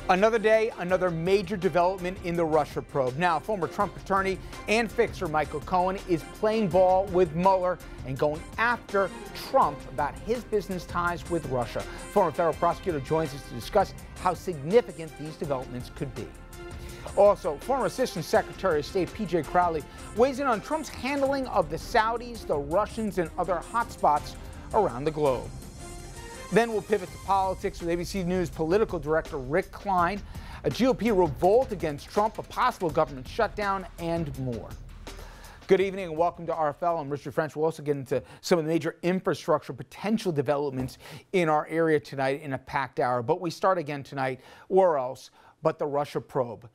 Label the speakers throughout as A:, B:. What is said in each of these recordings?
A: Another day, another major development in the Russia probe. Now, former Trump attorney and fixer Michael Cohen is playing ball with Mueller and going after Trump about his business ties with Russia. Former federal prosecutor joins us to discuss how significant these developments could be. Also, former Assistant Secretary of State P.J. Crowley weighs in on Trump's handling of the Saudis, the Russians, and other hotspots around the globe. Then we'll pivot to politics with ABC News political director Rick Klein, a GOP revolt against Trump, a possible government shutdown, and more. Good evening and welcome to RFL. I'm Richard French. We'll also get into some of the major infrastructure potential developments in our area tonight in a packed hour. But we start again tonight, where else but the Russia probe.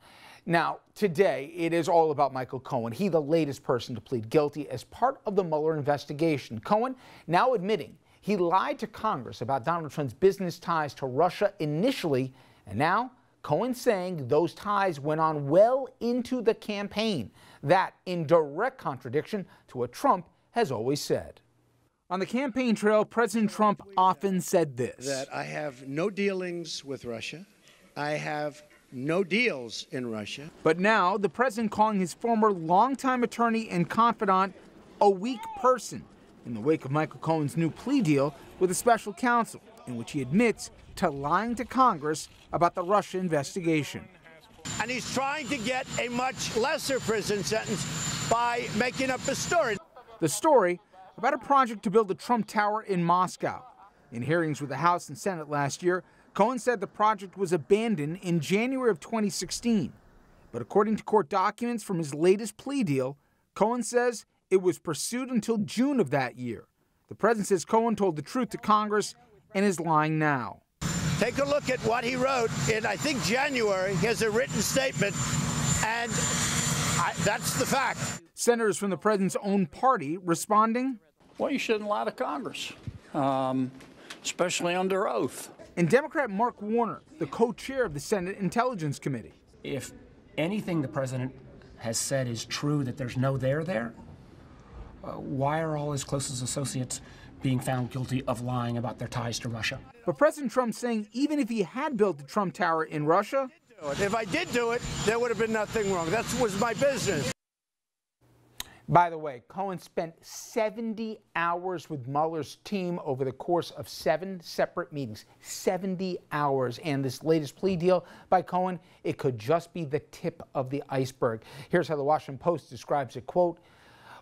A: Now, today, it is all about Michael Cohen. He, the latest person to plead guilty as part of the Mueller investigation. Cohen now admitting he lied to Congress about Donald Trump's business ties to Russia initially, and now Cohen saying those ties went on well into the campaign. That in direct contradiction to what Trump has always said. On the campaign trail, President Trump often said this:
B: that I have no dealings with Russia. I have no deals in Russia.
A: But now the president calling his former longtime attorney and confidant a weak person in the wake of Michael Cohen's new plea deal with a special counsel, in which he admits to lying to Congress about the Russia investigation.
B: And he's trying to get a much lesser prison sentence by making up a story.
A: The story about a project to build a Trump Tower in Moscow. In hearings with the House and Senate last year, Cohen said the project was abandoned in January of 2016. But according to court documents from his latest plea deal, Cohen says it was pursued until June of that year. The president says Cohen told the truth to Congress and is lying now.
B: Take a look at what he wrote in, I think, January. He has a written statement, and that's the fact.
A: Senators from the president's own party responding,
C: well, you shouldn't lie to Congress, especially under oath.
A: And Democrat Mark Warner, the co-chair of the Senate Intelligence Committee.
D: If anything the president has said is true, that there's no there there, why are all his closest associates being found guilty of lying about their ties to Russia?
A: But President Trump saying even if he had built the Trump Tower in Russia,
B: if I did do it, there would have been nothing wrong. That was my business.
A: By the way, Cohen spent 70 hours with Mueller's team over the course of 7 separate meetings. 70 hours. And this latest plea deal by Cohen, it could just be the tip of the iceberg. Here's how the Washington Post describes it, quote,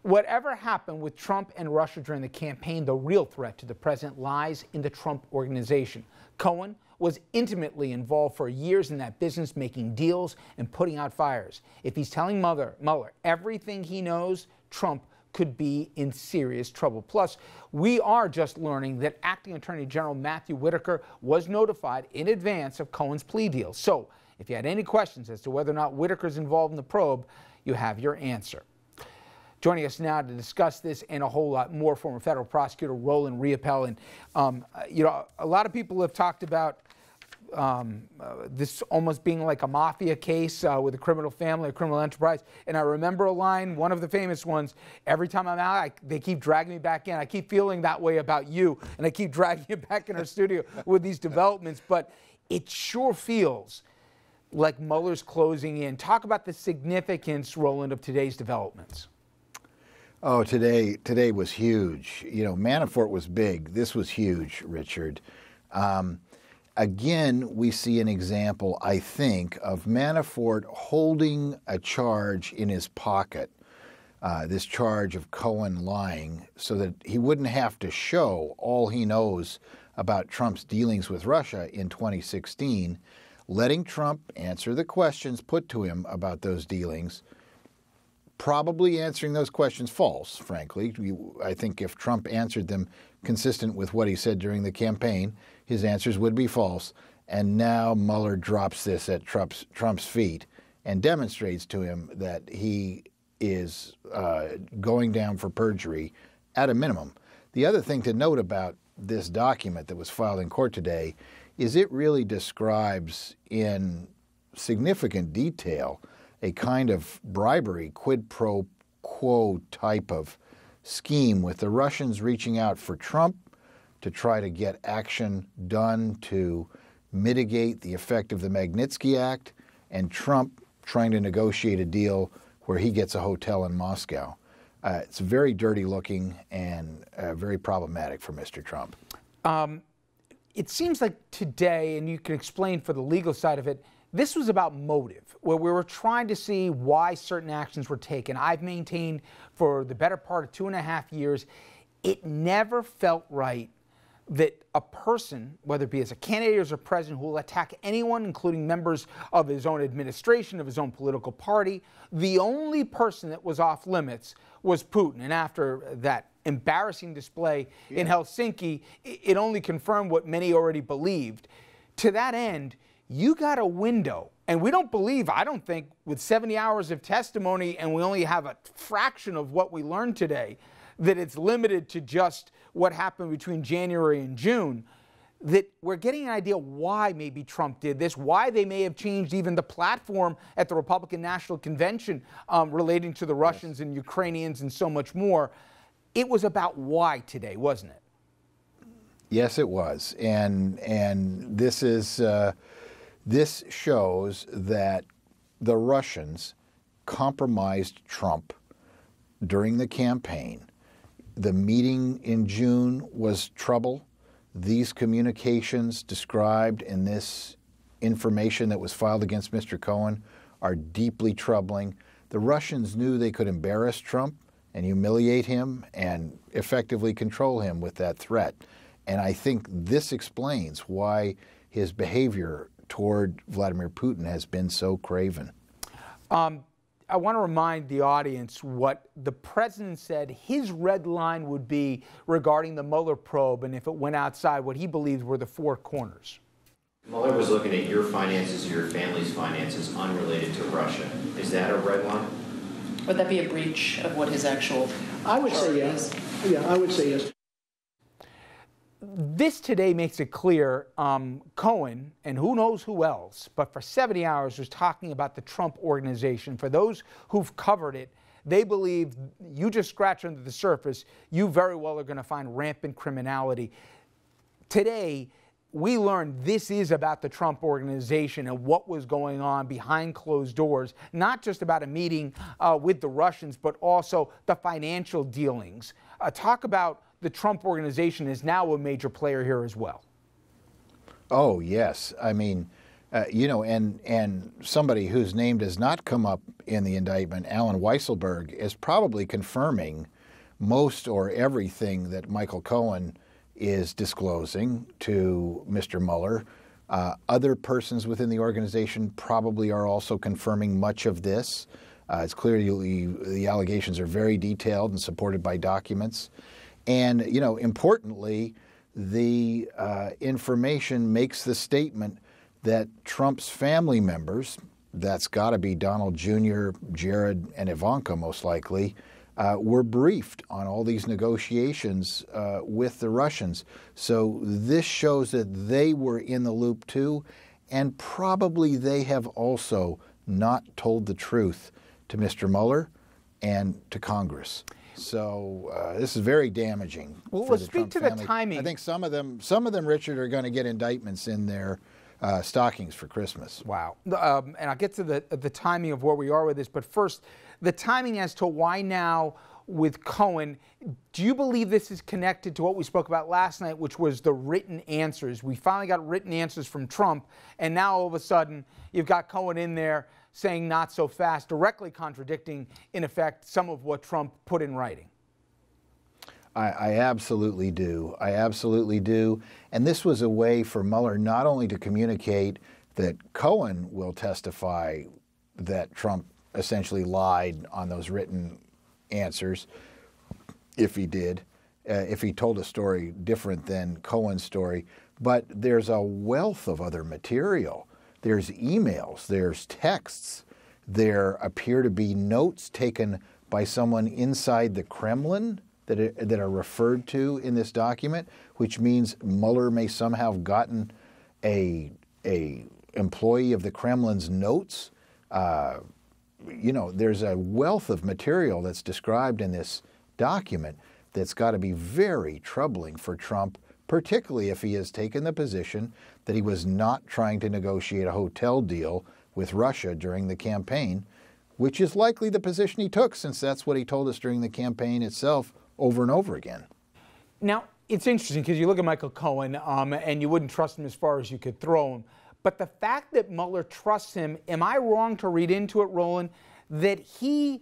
A: "Whatever happened with Trump and Russia during the campaign, the real threat to the president lies in the Trump organization. Cohen was intimately involved for years in that business, making deals and putting out fires. If he's telling Mueller everything he knows, Trump could be in serious trouble. Plus, we are just learning that Acting Attorney General Matthew Whitaker was notified in advance of Cohen's plea deal. So, if you had any questions as to whether or not Whitaker's involved in the probe, you have your answer." Joining us now to discuss this and a whole lot more, former federal prosecutor Roland Riopel. And, a lot of people have talked about this almost being like a mafia case with a criminal family, a criminal enterprise. And I remember a line, one of the famous ones, every time I'm out, they keep dragging me back in. I keep feeling that way about you, and I keep dragging you back in our studio with these developments. But it sure feels like Mueller's closing in. Talk about the significance, Roland, of today's developments.
E: Oh, today was huge. You know, Manafort was big. This was huge, Richard. Again, we see an example, I think, of Manafort holding a charge in his pocket, this charge of Cohen lying, so that he wouldn't have to show all he knows about Trump's dealings with Russia in 2016, letting Trump answer the questions put to him about those dealings, probably answering those questions false, frankly. I think if Trump answered them consistent with what he said during the campaign, his answers would be false. And now Mueller drops this at Trump's feet and demonstrates to him that he is going down for perjury at a minimum. The other thing to note about this document that was filed in court today is it really describes in significant detail a kind of bribery, quid pro quo type of scheme, with the Russians reaching out for Trump to try to get action done to mitigate the effect of the Magnitsky Act, and Trump trying to negotiate a deal where he gets a hotel in Moscow. It's very dirty looking and very problematic for Mr. Trump.
A: It seems like today, and you can explain for the legal side of it, this was about motive, where we were trying to see why certain actions were taken. I've maintained for the better part of 2.5 years, it never felt right that a person, whether it be as a candidate or as a president, who will attack anyone, including members of his own administration, of his own political party, the only person that was off limits was Putin. And after that embarrassing display in Helsinki, it only confirmed what many already believed. To that end, you got a window, and we don't believe, I don't think, with 70 hours of testimony, and we only have a fraction of what we learned today, that it's limited to just what happened between January and June, that we're getting an idea why maybe Trump did this, why they may have changed even the platform at the Republican National Convention relating to the Russians and Ukrainians and so much more. It was about why today, wasn't it?
E: Yes, it was. And this is this shows that the Russians compromised Trump during the campaign. The meeting in June was trouble. These communications described in this information that was filed against Mr. Cohen are deeply troubling. The Russians knew they could embarrass Trump and humiliate him and effectively control him with that threat. And I think this explains why his behavior toward Vladimir Putin has been so craven.
A: I want to remind the audience what the president said his red line would be regarding the Mueller probe, and if it went outside what he believed were the four corners.
F: Mueller was looking at your finances, your family's finances, unrelated to Russia. Is that a red line?
G: Would that be a breach of what his actual
H: I would say yes. Yeah, I would say yes.
A: This today makes it clear Cohen, and who knows who else, but for 70 hours was talking about the Trump organization. For those who've covered it, they believe you just scratch under the surface, you very well are going to find rampant criminality. Today, we learned this is about the Trump organization and what was going on behind closed doors, not just about a meeting with the Russians, but also the financial dealings. Talk about the Trump organization is now a major player here as well.
E: Oh, yes. I mean, you know, and somebody whose name does not come up in the indictment, Alan Weisselberg, is probably confirming most or everything that Michael Cohen is disclosing to Mr. Mueller. Other persons within the organization probably are also confirming much of this. It's clear the allegations are very detailed and supported by documents. And, you know, importantly, the information makes the statement that Trump's family members, that's got to be Donald Jr., Jared, and Ivanka most likely, were briefed on all these negotiations with the Russians. So this shows that they were in the loop too, and probably they have also not told the truth to Mr. Mueller and to Congress. So this is very damaging.
A: Well,
E: for
A: let's
E: the
A: speak
E: Trump
A: to
E: family.
A: the timing.
E: I think some of them, Richard, are going to get indictments in their stockings for Christmas.
A: Wow. And I'll get to the timing of where we are with this, but first, the timing as to why now with Cohen. Do you believe this is connected to what we spoke about last night, which was the written answers? We finally got written answers from Trump, and now all of a sudden you've got Cohen in there saying not so fast, directly contradicting, in effect, some of what Trump put in writing.
E: I absolutely do. I absolutely do. And this was a way for Mueller not only to communicate that Cohen will testify that Trump essentially lied on those written answers, if he did, if he told a story different than Cohen's story, but there's a wealth of other material. There's emails, there's texts, there appear to be notes taken by someone inside the Kremlin that are referred to in this document, which means Mueller may somehow have gotten a employee of the Kremlin's notes. You know, there's a wealth of material that's described in this document that's got to be very troubling for Trump particularly if he has taken the position that he was not trying to negotiate a hotel deal with Russia during the campaign, which is likely the position he took, since that's what he told us during the campaign itself over and over again.
A: Now, it's interesting because you look at Michael Cohen and you wouldn't trust him as far as you could throw him. But the fact that Mueller trusts him, am I wrong to read into it, Roland, that he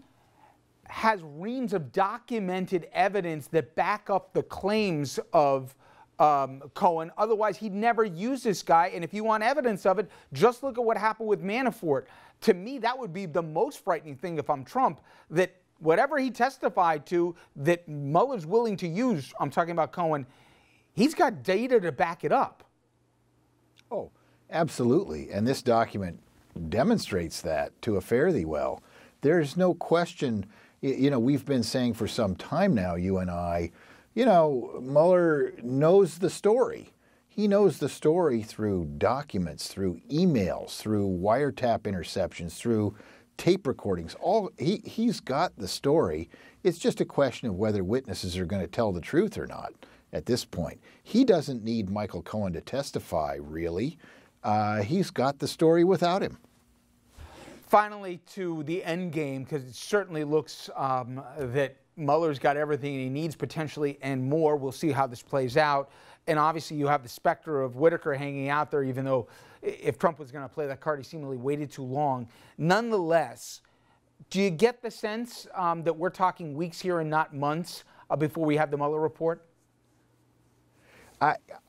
A: has reams of documented evidence that back up the claims of Cohen? Otherwise, he'd never use this guy. And if you want evidence of it, just look at what happened with Manafort. To me, that would be the most frightening thing if I'm Trump, that whatever he testified to that Mueller's willing to use, I'm talking about Cohen, he's got data to back it up.
E: Oh, absolutely. And this document demonstrates that to a fare thee well. There's no question, you know, we've been saying for some time now, you and I, you know, Mueller knows the story. He knows the story through documents, through emails, through wiretap interceptions, through tape recordings. He's got the story. It's just a question of whether witnesses are going to tell the truth or not at this point. He doesn't need Michael Cohen to testify, really. He's got the story without him.
A: Finally, to the end game, because it certainly looks that Mueller's got everything he needs potentially and more. We'll see how this plays out. And obviously you have the specter of Whitaker hanging out there, even though if Trump was going to play that card, he seemingly waited too long. Nonetheless, do you get the sense that we're talking weeks here and not months before we have the Mueller report?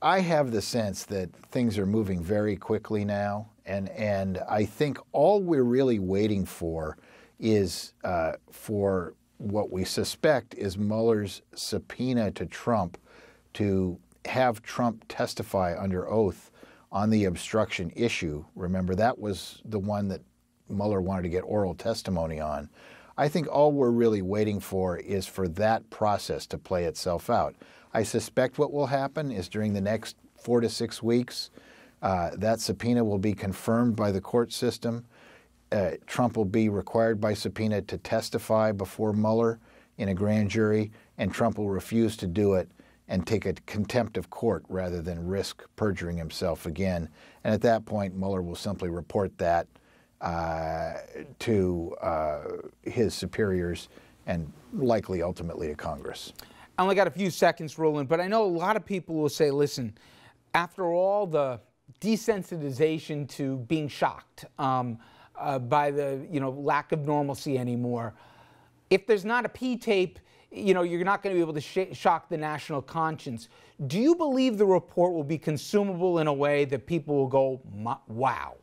E: I have the sense that things are moving very quickly now, and I think all we're really waiting for is for what we suspect is Mueller's subpoena to Trump to have Trump testify under oath on the obstruction issue. Remember, that was the one that Mueller wanted to get oral testimony on. I think all we're really waiting for is for that process to play itself out. I suspect what will happen is during the next 4 to 6 weeks, that subpoena will be confirmed by the court system. Trump will be required by subpoena to testify before Mueller in a grand jury, and Trump will refuse to do it and take a contempt of court rather than risk perjuring himself again. And at that point, Mueller will simply report that to his superiors and likely ultimately to Congress.
A: I only got a few seconds, Roland, but I know a lot of people will say, listen, after all the desensitization to being shocked by the lack of normalcy anymore, if there's not a P tape, you're not going to be able to shock the national conscience. Do you believe the report will be consumable in a way that people will go, wow?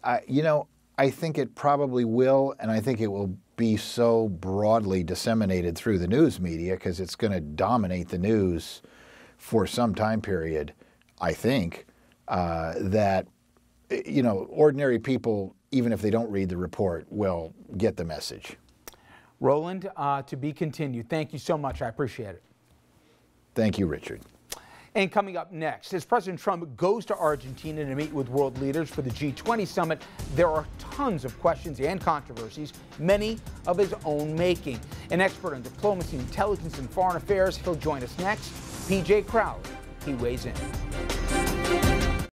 E: I think it probably will, and I think it will be so broadly disseminated through the news media because it's going to dominate the news for some time period, I think, that, ordinary people, even if they don't read the report, will get the message.
A: Roland, to be continued. Thank you so much. I appreciate it.
E: Thank you, Richard.
A: And coming up next, as President Trump goes to Argentina to meet with world leaders for the G20 summit, there are tons of questions and controversies, many of his own making. An expert on diplomacy, intelligence, and foreign affairs, he'll join us next. PJ Crowley, he weighs in.